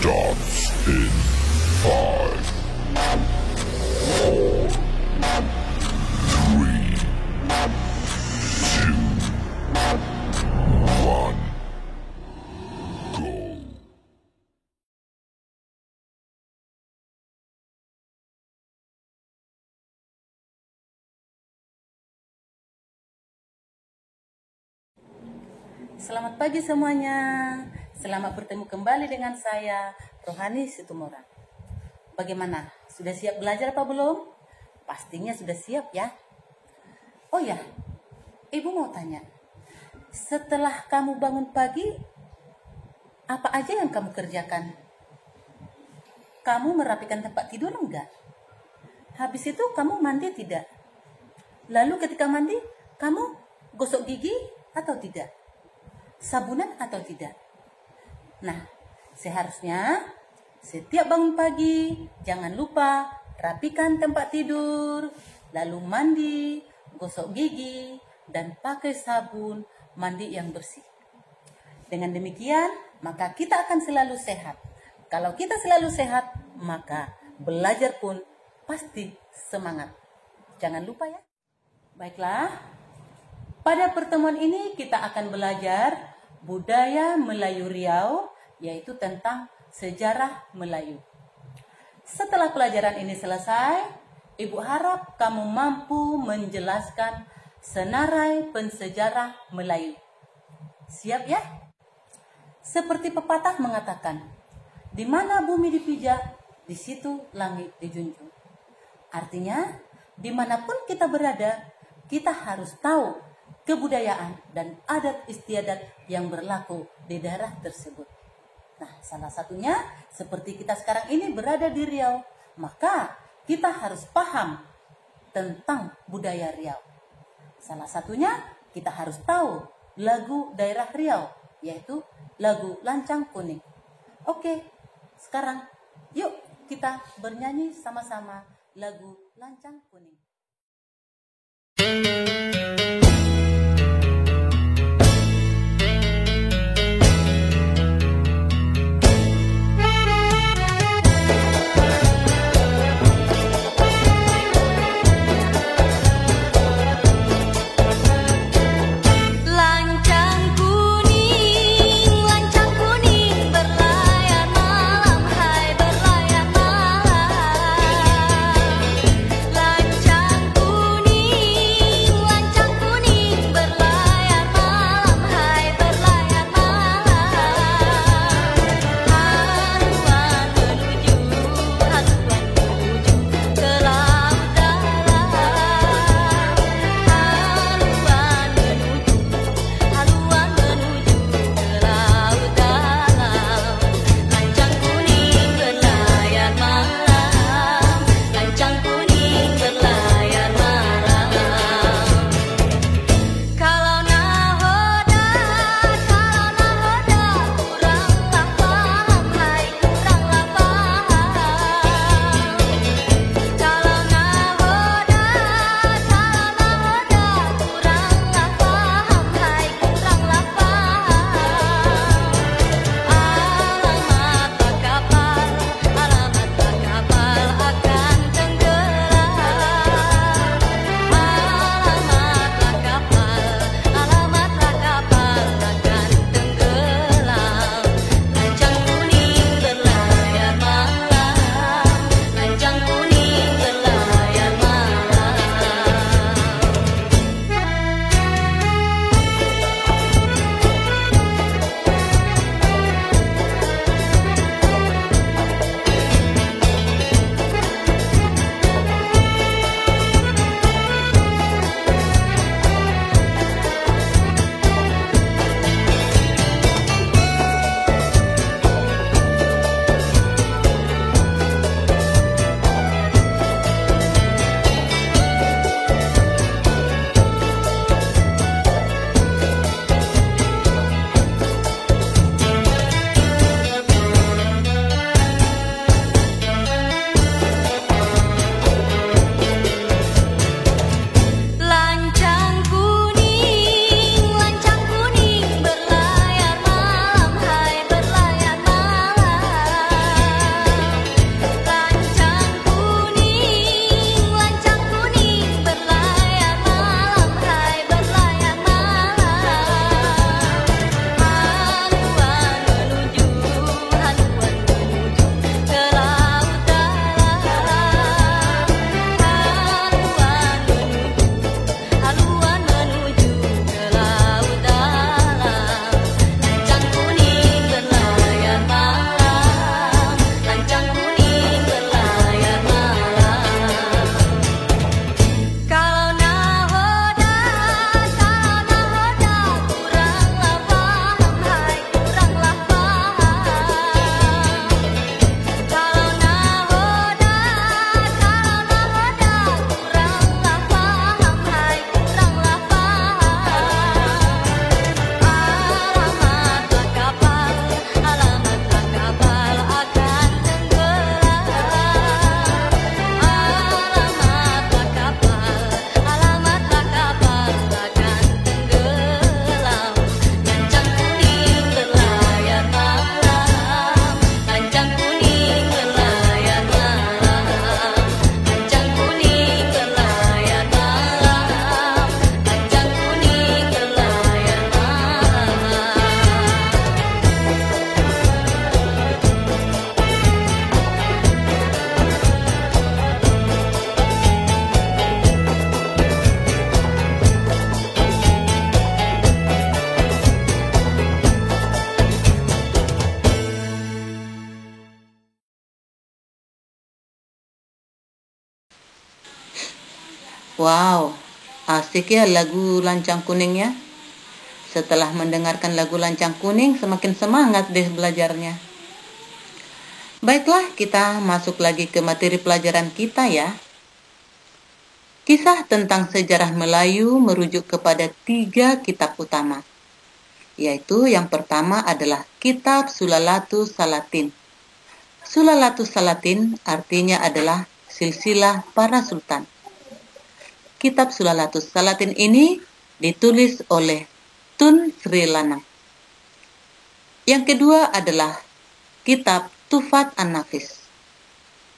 starts in 5, 4, 3, 2, 1, go. Selamat pagi semuanya. Selamat bertemu kembali dengan saya, Rohani Situmorang. Bagaimana? Sudah siap belajar apa belum? Pastinya sudah siap ya. Oh ya, Ibu mau tanya. Setelah kamu bangun pagi, apa aja yang kamu kerjakan? Kamu merapikan tempat tidur enggak? Habis itu kamu mandi tidak? Lalu ketika mandi, kamu gosok gigi atau tidak? Sabunan atau tidak? Nah, seharusnya setiap bangun pagi jangan lupa rapikan tempat tidur, lalu mandi, gosok gigi, dan pakai sabun mandi yang bersih. Dengan demikian, maka kita akan selalu sehat. Kalau kita selalu sehat, maka belajar pun pasti semangat. Jangan lupa ya. Baiklah. Pada pertemuan ini kita akan belajar budaya Melayu Riau, yaitu tentang sejarah Melayu. Setelah pelajaran ini selesai, Ibu harap kamu mampu menjelaskan senarai pensejarah Melayu. Siap ya? Seperti pepatah mengatakan, di mana bumi dipijak, di situ langit dijunjung. Artinya, dimanapun kita berada, kita harus tahu kebudayaan dan adat istiadat yang berlaku di daerah tersebut. Nah, salah satunya seperti kita sekarang ini berada di Riau, maka kita harus paham tentang budaya Riau. Salah satunya kita harus tahu lagu daerah Riau, yaitu lagu Lancang Kuning. Oke, sekarang yuk kita bernyanyi sama-sama lagu Lancang Kuning. Lancang Wow, asik ya lagu Lancang Kuningnya. Setelah mendengarkan lagu Lancang Kuning, semakin semangat deh belajarnya. Baiklah, kita masuk lagi ke materi pelajaran kita ya. Kisah tentang sejarah Melayu merujuk kepada 3 kitab utama, yaitu yang pertama adalah Kitab Sulalatus Salatin. Sulalatus Salatin artinya adalah silsilah para sultan. Kitab Sulalatus Salatin ini ditulis oleh Tun Sri Lanang. Yang kedua adalah Kitab Tufat An-Nafis.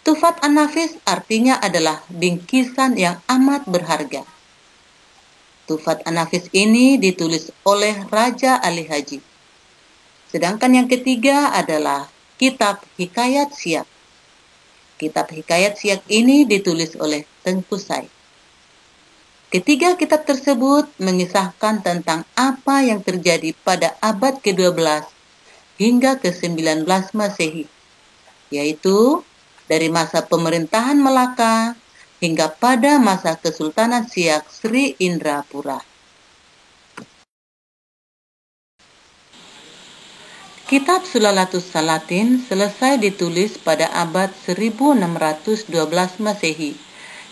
Tufat An-Nafis artinya adalah bingkisan yang amat berharga. Tufat An-Nafis ini ditulis oleh Raja Ali Haji. Sedangkan yang ketiga adalah Kitab Hikayat Siak. Kitab Hikayat Siak ini ditulis oleh Tengku Sai. Ketiga kitab tersebut mengisahkan tentang apa yang terjadi pada abad ke-12 hingga ke-19 Masehi, yaitu dari masa pemerintahan Melaka hingga pada masa Kesultanan Siak Sri Indrapura. Kitab Sulalatus Salatin selesai ditulis pada abad 1612 Masehi,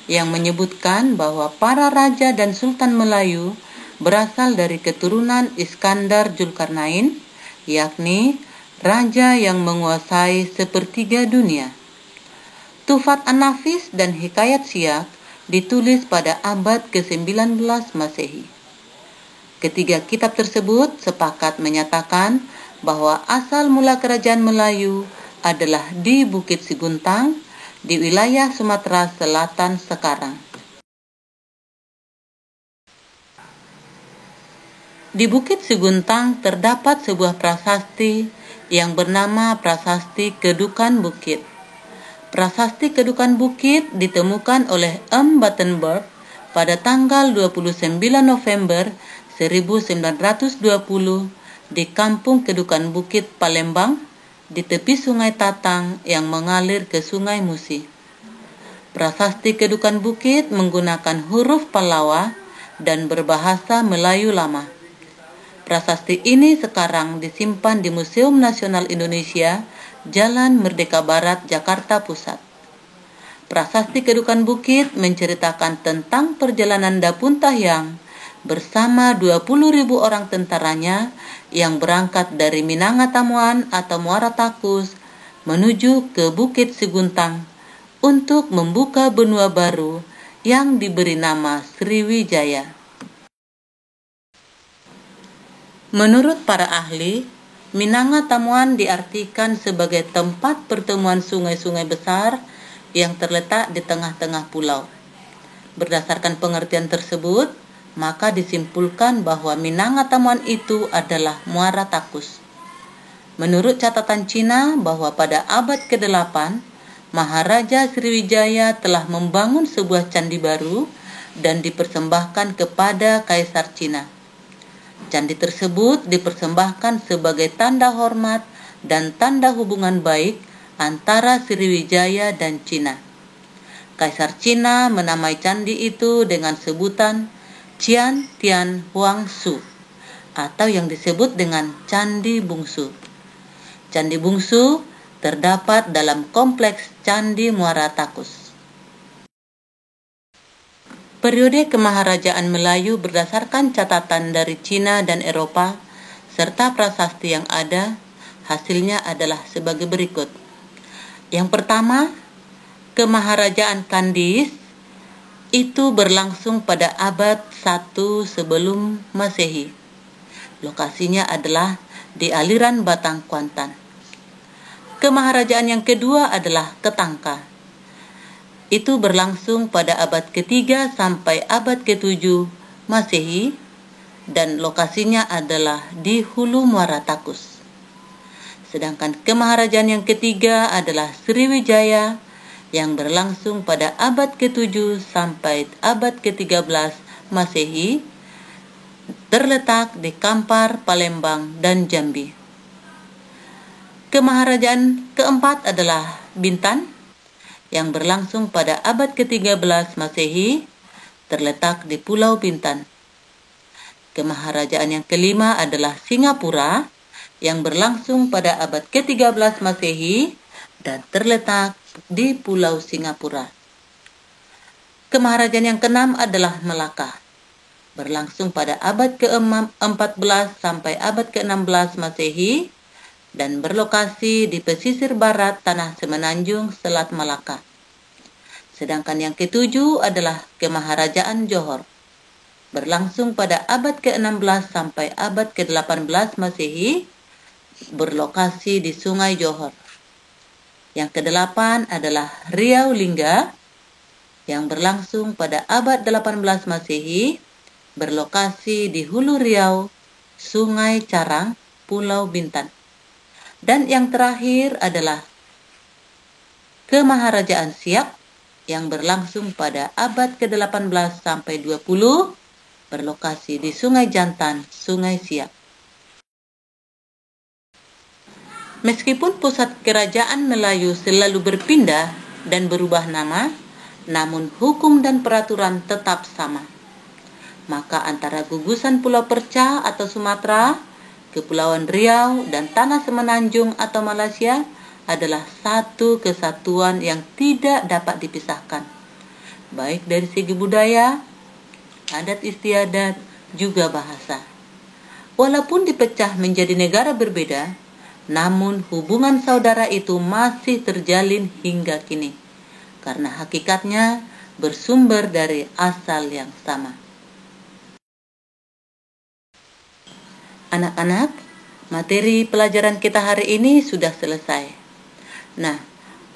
yang menyebutkan bahwa para raja dan sultan Melayu berasal dari keturunan Iskandar Zulkarnain, yakni raja yang menguasai sepertiga dunia. Tufat An-Nafis dan Hikayat Siak ditulis pada abad ke-19 Masehi. Ketiga kitab tersebut sepakat menyatakan bahwa asal mula kerajaan Melayu adalah di Bukit Siguntang, di wilayah Sumatera Selatan sekarang. Di Bukit Siguntang terdapat sebuah prasasti yang bernama Prasasti Kedukan Bukit. Prasasti Kedukan Bukit ditemukan oleh M. Battenberg pada tanggal 29 November 1920 di Kampung Kedukan Bukit, Palembang, di tepi Sungai Tatang yang mengalir ke Sungai Musi. Prasasti Kedukan Bukit menggunakan huruf Pallawa dan berbahasa Melayu lama. Prasasti ini sekarang disimpan di Museum Nasional Indonesia, Jalan Merdeka Barat, Jakarta Pusat. Prasasti Kedukan Bukit menceritakan tentang perjalanan Dapun Tahyang bersama 20.000 orang tentaranya yang berangkat dari Minangatamuan atau Muara Takus menuju ke Bukit Siguntang untuk membuka benua baru yang diberi nama Sriwijaya. Menurut para ahli, Minangatamuan diartikan sebagai tempat pertemuan sungai-sungai besar yang terletak di tengah-tengah pulau. Berdasarkan pengertian tersebut, maka disimpulkan bahwa Minangatamuan itu adalah Muara Takus. Menurut catatan Cina bahwa pada abad ke-8, Maharaja Sriwijaya telah membangun sebuah candi baru dan dipersembahkan kepada Kaisar Cina. Candi tersebut dipersembahkan sebagai tanda hormat dan tanda hubungan baik antara Sriwijaya dan Cina. Kaisar Cina menamai candi itu dengan sebutan Cian Tian Huang Su, atau yang disebut dengan Candi Bungsu. Candi Bungsu terdapat dalam kompleks Candi Muara Takus. Periode kemaharajaan Melayu berdasarkan catatan dari Cina dan Eropa serta prasasti yang ada, hasilnya adalah sebagai berikut. Yang pertama, Kemaharajaan Kandis itu berlangsung pada abad 1 sebelum Masehi. Lokasinya adalah di aliran Batang Kuantan. Kemaharajaan yang kedua adalah Ketangka. Itu berlangsung pada abad ke-3 sampai abad ke-7 Masehi dan lokasinya adalah di Hulu Muara Takus. Sedangkan kemaharajaan yang ketiga adalah Sriwijaya yang berlangsung pada abad ke-7 sampai abad ke-13 Masehi, terletak di Kampar, Palembang, dan Jambi. Kemaharajaan keempat adalah Bintan yang berlangsung pada abad ke-13 Masehi, terletak di Pulau Bintan. Kemaharajaan yang kelima adalah Singapura yang berlangsung pada abad ke-13 Masehi dan terletak di Pulau Singapura. Kemaharajaan yang keenam adalah Melaka, berlangsung pada abad ke-14 sampai abad ke-16 Masehi dan berlokasi di pesisir barat tanah Semenanjung Selat Malaka. Sedangkan yang ketujuh adalah Kemaharajaan Johor, berlangsung pada abad ke-16 sampai abad ke-18 Masehi, berlokasi di Sungai Johor. Yang kedelapan adalah Riau Lingga, yang berlangsung pada abad 18 Masehi, berlokasi di Hulu Riau, Sungai Carang, Pulau Bintan. Dan yang terakhir adalah Kemaharajaan Siak, yang berlangsung pada abad ke-18 sampai 20, berlokasi di Sungai Jantan, Sungai Siak. Meskipun pusat kerajaan Melayu selalu berpindah dan berubah nama, namun hukum dan peraturan tetap sama. Maka antara gugusan Pulau Perca atau Sumatera, Kepulauan Riau, dan Tanah Semenanjung atau Malaysia adalah satu kesatuan yang tidak dapat dipisahkan, baik dari segi budaya, adat istiadat, juga bahasa. Walaupun dipecah menjadi negara berbeda, namun hubungan saudara itu masih terjalin hingga kini, karena hakikatnya bersumber dari asal yang sama. Anak-anak, materi pelajaran kita hari ini sudah selesai. Nah,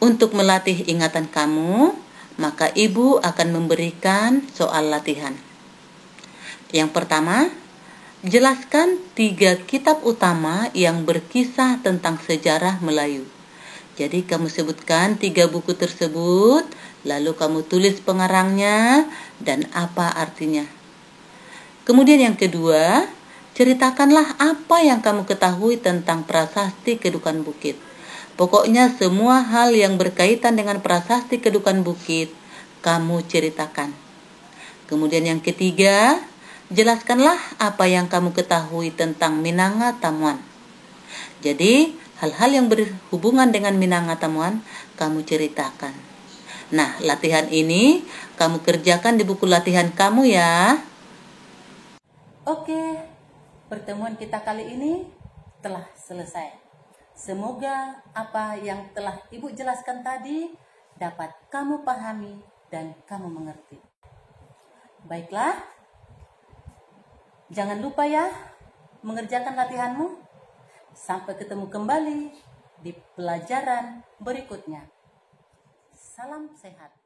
untuk melatih ingatan kamu, maka ibu akan memberikan soal latihan. Yang pertama, jelaskan 3 kitab utama yang berkisah tentang sejarah Melayu. Jadi kamu sebutkan 3 buku tersebut, lalu kamu tulis pengarangnya dan apa artinya. Kemudian yang kedua, ceritakanlah apa yang kamu ketahui tentang prasasti Kedukan Bukit. Pokoknya semua hal yang berkaitan dengan prasasti Kedukan Bukit, kamu ceritakan. Kemudian yang ketiga, jelaskanlah apa yang kamu ketahui tentang Minangatamuan. Jadi, hal-hal yang berhubungan dengan Minangatamuan, kamu ceritakan. Nah, latihan ini kamu kerjakan di buku latihan kamu ya. Oke, pertemuan kita kali ini telah selesai. Semoga apa yang telah Ibu jelaskan tadi dapat kamu pahami dan kamu mengerti. Baiklah, jangan lupa ya mengerjakan latihanmu. Sampai ketemu kembali di pelajaran berikutnya. Salam sehat.